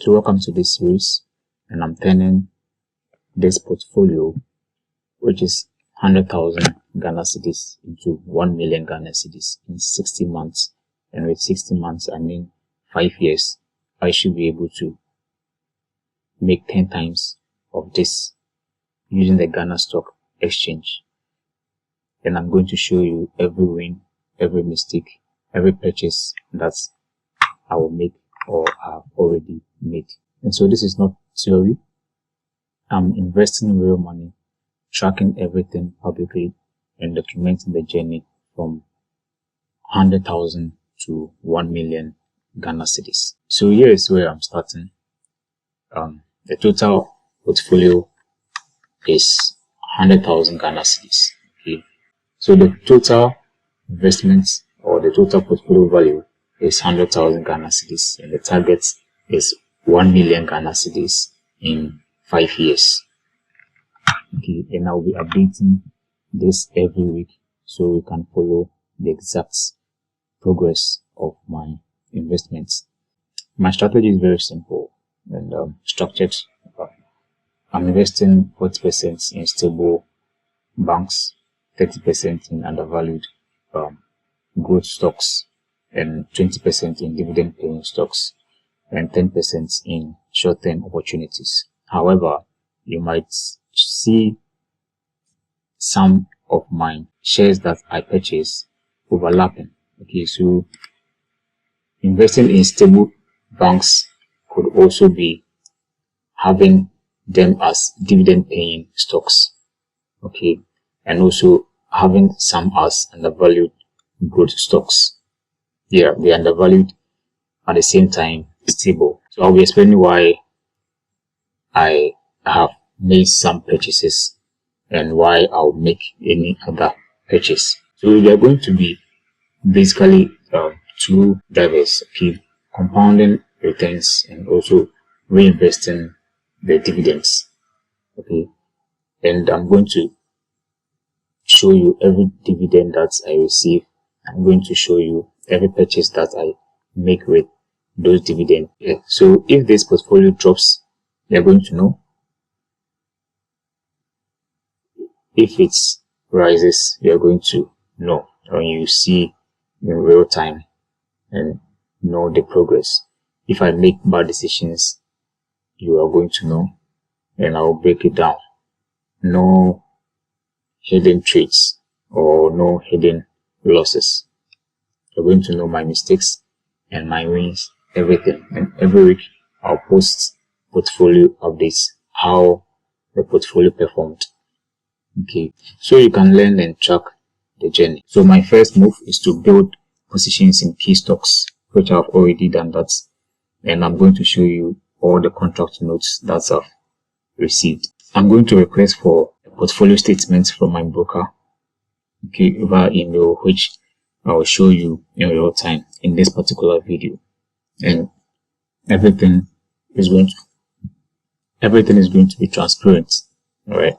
So welcome to this series, and I'm turning this portfolio, which is 100,000 Ghana cedis, into 1 million Ghana cedis in 60 months. And with 60 months, I mean 5 years. I should be able to make 10 times of this using the Ghana Stock Exchange. And I'm going to show you every win, every mistake, every purchase that I will make or have already made. And so this is not theory. I'm investing real money, tracking everything publicly, and documenting the journey from 100,000 to 1 million Ghana cedis. So here is where I'm starting. The total portfolio is 100,000 Ghana cedis. Okay. So the total investments or the total portfolio value is 100,000 Ghana cedis, and the target is 1 million Ghana cedis in 5 years. Okay, and I'll be updating this every week so you can follow the exact progress of my investments. My strategy is very simple and structured. I'm investing 40% in stable banks, 30% in undervalued growth stocks, and 20% in dividend-paying stocks, and 10% in short-term opportunities. However, you might see some of my shares that I purchase overlapping. Okay, so investing in stable banks could also be having them as dividend-paying stocks. Okay, and also having some as undervalued growth stocks. Yeah, they are undervalued at the same time stable. So I'll be explaining why I have made some purchases and why I'll make any other purchase. So they are going to be basically two drivers, okay? Compounding returns and also reinvesting the dividends. Okay, and I'm going to show you every dividend that I receive. I'm going to show you every purchase that I make with those dividends. Yeah. So if this portfolio drops, you're going to know. If it rises, you're going to know, or you see in real time and know the progress. If I make bad decisions, you are going to know, and I will break it down. No hidden trades or no hidden losses. You're going to know my mistakes and my wins, everything. And every week I'll post portfolio updates, how the portfolio performed. Okay, so you can learn and track the journey. So my first move is to build positions in key stocks, which I've already done that, and I'm going to show you all the contract notes that I've received. I'm going to request for a portfolio statement from my broker, okay, via email, which I will show you in real time in this particular video, and everything is going to be transparent. All right.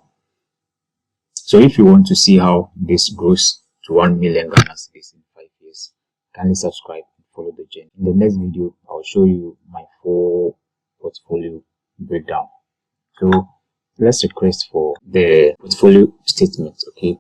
So if you want to see how this grows to 1 million Ghana cedis in 5 years, kindly subscribe and follow the journey. In the next video, I'll show you my full portfolio breakdown. So let's request for the portfolio statement. Okay,